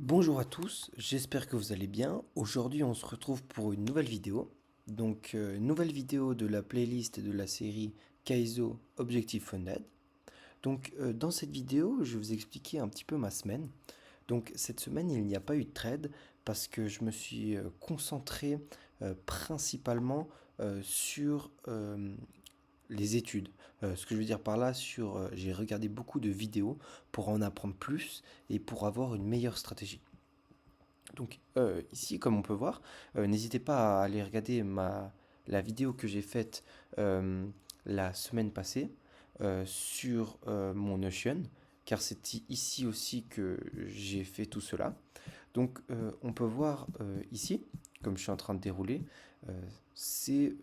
Bonjour à tous, j'espère que vous allez bien. Aujourd'hui, on se retrouve pour une nouvelle vidéo. Nouvelle vidéo de la playlist de la série Kaizo Objective Funded. Dans cette vidéo, je vais vous expliquer un petit peu ma semaine. Donc, cette semaine, il n'y a pas eu de trade parce que je me suis concentré principalement sur les études. Ce que je veux dire par là, j'ai regardé beaucoup de vidéos pour en apprendre plus et pour avoir une meilleure stratégie. Ici, comme on peut voir, n'hésitez pas à aller regarder la vidéo que j'ai faite euh, la semaine passée sur mon Notion, car c'est ici aussi que j'ai fait tout cela. On peut voir ici, comme je suis en train de dérouler, euh, c'est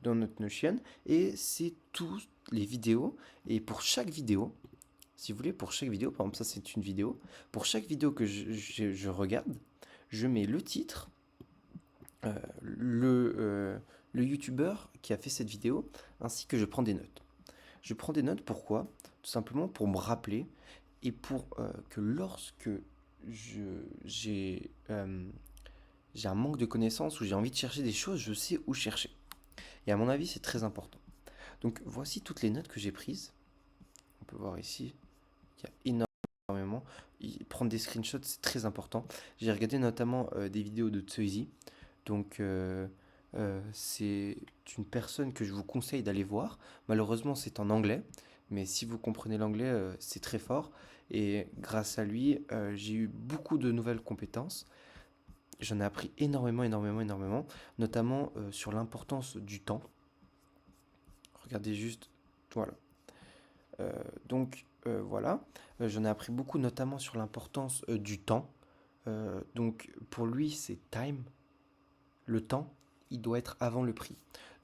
dans notre Notion, et c'est toutes les vidéos. Et pour chaque vidéo, si vous voulez, pour chaque vidéo, par exemple, ça c'est une vidéo, pour chaque vidéo que je regarde, je mets le titre, euh, le youtubeur qui a fait cette vidéo, ainsi que je prends des notes. Je prends des notes pourquoi? Tout simplement pour me rappeler et pour que lorsque je, j'ai un manque de connaissances ou j'ai envie de chercher des choses, je sais où chercher. Et à mon avis, c'est très important. Donc voici toutes les notes que j'ai prises. On peut voir ici, il y a énormément. Prendre des screenshots, c'est très important. J'ai regardé notamment des vidéos de Tsuizi. C'est une personne que je vous conseille d'aller voir. Malheureusement, c'est en anglais, mais si vous comprenez l'anglais, c'est très fort. Et grâce à lui, j'ai eu beaucoup de nouvelles compétences. J'en ai appris énormément, notamment sur l'importance du temps. Regardez juste, voilà. Euh, voilà. J'en ai appris beaucoup, notamment sur l'importance du temps. Pour lui, c'est time. Le temps, il doit être avant le prix.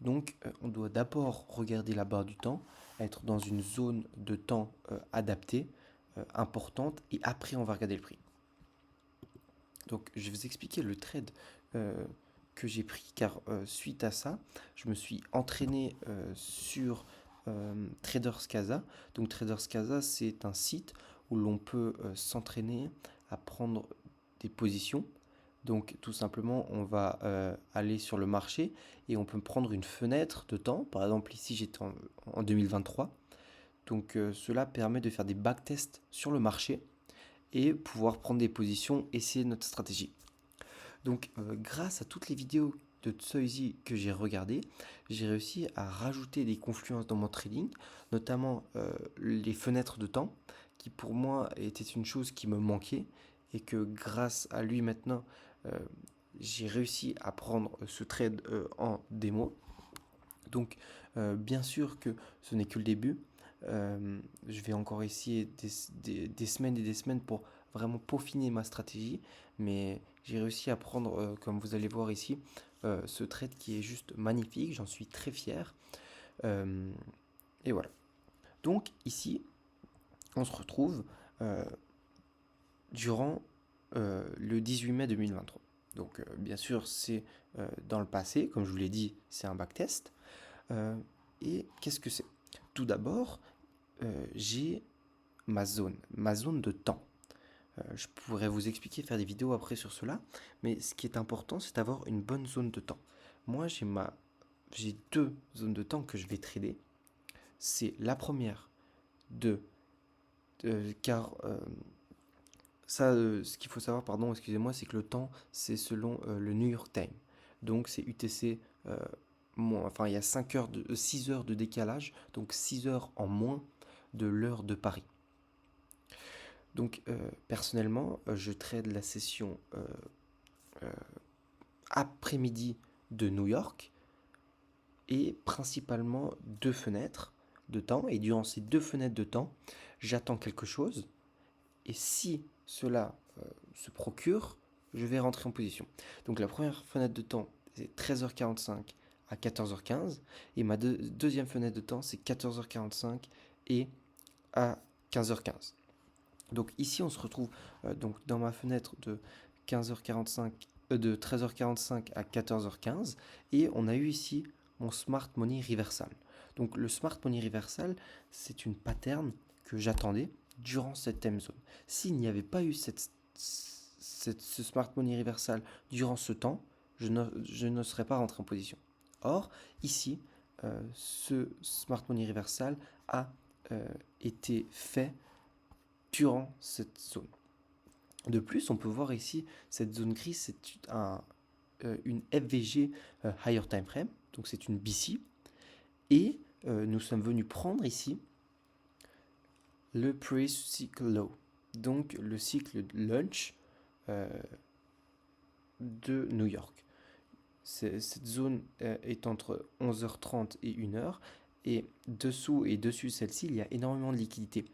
On doit d'abord regarder la barre du temps, être dans une zone de temps adaptée, importante, et après on va regarder le prix. Donc, je vais vous expliquer le trade euh, que j'ai pris, car suite à ça, je me suis entraîné sur Traders Casa. Donc, Traders Casa, c'est un site où l'on peut s'entraîner à prendre des positions. Donc, tout simplement, on va aller sur le marché et on peut prendre une fenêtre de temps. Par exemple, ici, j'étais en 2023. Cela permet de faire des backtests sur le marché et pouvoir prendre des positions, essayer notre stratégie. Grâce à toutes les vidéos de Tsoizi que j'ai regardées, j'ai réussi à rajouter des confluences dans mon trading, notamment les fenêtres de temps, qui pour moi était une chose qui me manquait, et que grâce à lui maintenant, euh, j'ai réussi à prendre ce trade en démo. Bien sûr que ce n'est que le début. Je vais encore essayer des semaines et des semaines pour vraiment peaufiner ma stratégie. Mais j'ai réussi à prendre, comme vous allez voir ici, ce trade qui est juste magnifique. J'en suis très fier. Euh, et voilà. Donc ici, on se retrouve euh, durant le 18 mai 2023. Bien sûr, c'est dans le passé. Comme je vous l'ai dit, c'est un backtest. Euh, et qu'est-ce que c'est? Tout d'abord, j'ai ma zone de temps. Je pourrais vous expliquer, faire des vidéos après sur cela, mais ce qui est important, c'est d'avoir une bonne zone de temps. Moi, j'ai deux zones de temps que je vais trader. C'est la première de, car ce qu'il faut savoir, pardon, excusez-moi, c'est que le temps, c'est selon le New York Times. Donc c'est UTC enfin il y a 6 heures de décalage, donc 6 heures en moins de l'heure de Paris. Personnellement, je trade la session euh, après-midi de New York et principalement deux fenêtres de temps. Et durant ces deux fenêtres de temps, j'attends quelque chose. Et si cela se procure, je vais rentrer en position. Donc la première fenêtre de temps, c'est 13h45 à 14h15. Et ma deuxième fenêtre de temps, c'est 14h45 et à 15h15. Donc ici, on se retrouve dans ma fenêtre de 15h45, de 13h45 à 14h15, et on a eu ici mon Smart Money Reversal. Donc le Smart Money Reversal, c'est une pattern que j'attendais durant cette time zone. S'il n'y avait pas eu ce smart money reversal durant ce temps, je ne serais pas rentré en position. Or, ici, ce smart money reversal a été fait durant cette zone. De plus, on peut voir ici, cette zone grise, c'est une FVG Higher Time Frame, donc c'est une BC, et nous sommes venus prendre ici le Pre-Cycle Low, donc le cycle lunch de New York. Cette zone est entre 11h30 et 1h, et dessous et dessus celle-ci, il y a énormément de liquidités.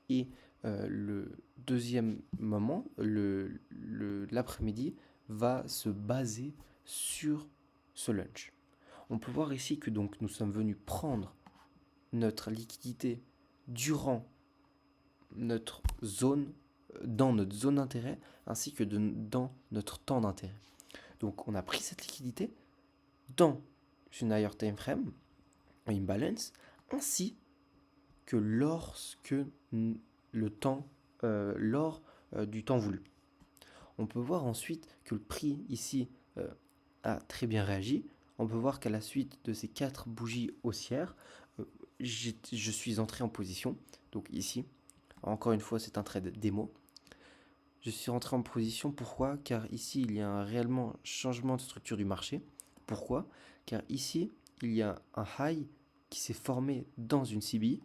Et le deuxième moment, l'après-midi, va se baser sur ce lunch. On peut voir ici que donc nous sommes venus prendre notre liquidité durant notre zone, dans notre zone d'intérêt, ainsi que dans notre temps d'intérêt. Donc on a pris cette liquidité dans une higher time frame, une balance, ainsi que lorsque le temps, lors du temps voulu. On peut voir ensuite que le prix ici a très bien réagi. On peut voir qu'à la suite de ces 4 bougies haussières, je suis entré en position. Donc ici, encore une fois, c'est un trade démo. Je suis rentré en position, pourquoi? Car ici, il y a un réellement changement de structure du marché. Pourquoi? Car ici, il y a un high qui s'est formé dans une CB.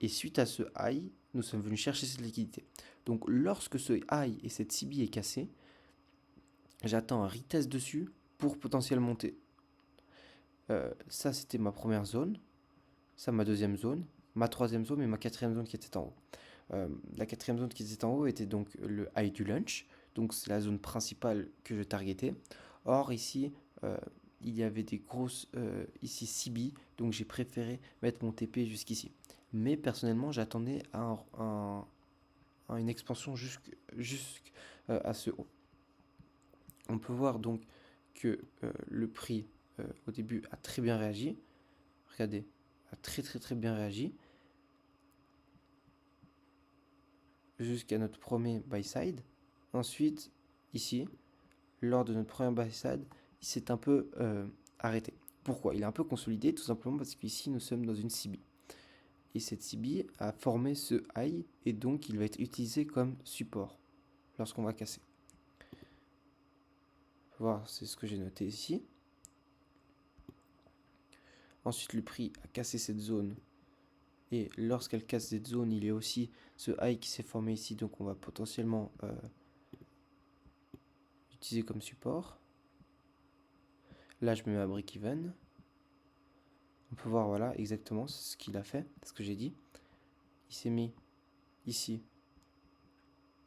Et suite à ce high, nous sommes venus chercher cette liquidité. Donc lorsque ce high et cette CB est cassé, j'attends un retest dessus pour potentiellement monter. Ça, c'était ma première zone. Ça, ma deuxième zone. Ma troisième zone et ma quatrième zone qui était en haut. La quatrième zone qui était en haut était donc le high du lunch. Donc c'est la zone principale que je targetais. Or ici, il y avait des grosses ici CB. Donc j'ai préféré mettre mon TP jusqu'ici. Mais personnellement, j'attendais à une expansion jusqu'à ce haut. On peut voir donc que le prix au début a très bien réagi. Regardez, a très bien réagi. Jusqu'à notre premier buy side. Ensuite, ici, lors de notre premier buy side, il s'est un peu arrêté. Pourquoi? Il est un peu consolidé, tout simplement parce qu'ici, nous sommes dans une CB. Et cette CB a formé ce high, et donc il va être utilisé comme support lorsqu'on va casser. Voir, c'est ce que j'ai noté ici. Ensuite, le prix a cassé cette zone. Et lorsqu'elle casse cette zone, il y a aussi ce high qui s'est formé ici. Donc on va potentiellement l'utiliser comme support. Là, je mets ma break-even. On peut voir, voilà, exactement ce qu'il a fait, ce que j'ai dit. Il s'est mis ici,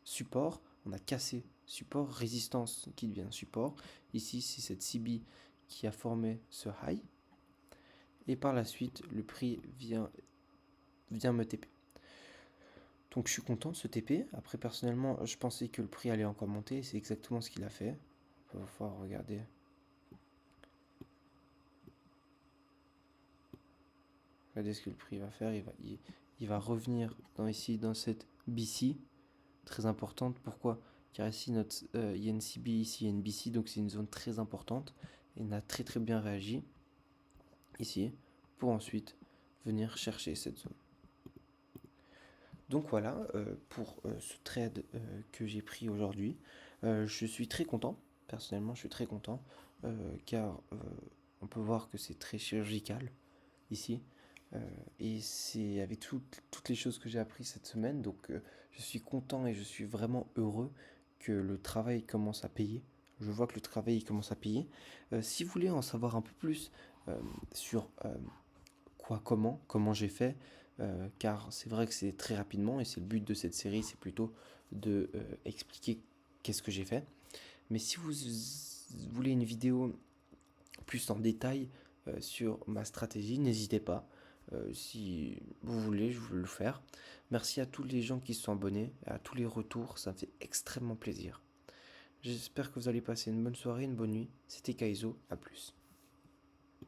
support. On a cassé support, résistance qui devient support. Ici, c'est cette CB qui a formé ce high. Et par la suite, le prix vient me TP. Donc je suis content de ce TP. Après, personnellement, je pensais que le prix allait encore monter. C'est exactement ce qu'il a fait. On va pouvoir regarder. Regardez ce que le prix va faire. Il va revenir ici, dans cette BC. Très importante. Pourquoi? Car ici, il y a une CB, ici, il y a une BC. Donc c'est une zone très importante. Et il a très bien réagi. Ici. Pour ensuite venir chercher cette zone. Donc voilà pour ce trade que j'ai pris aujourd'hui. Je suis très content. Personnellement, je suis très content. Car on peut voir que c'est très chirurgical ici. Et c'est avec toutes les choses que j'ai appris cette semaine. Donc je suis content et je suis vraiment heureux que le travail commence à payer. Je vois que le travail commence à payer. Si vous voulez en savoir un peu plus sur comment j'ai fait, car c'est vrai que c'est très rapidement et c'est le but de cette série, c'est plutôt de expliquer qu'est-ce que j'ai fait. Mais si vous voulez une vidéo plus en détail sur ma stratégie, n'hésitez pas. Si vous voulez, je vais le faire. Merci à tous les gens qui se sont abonnés, à tous les retours, ça me fait extrêmement plaisir. J'espère que vous allez passer une bonne soirée, une bonne nuit. C'était Kaizo, à plus.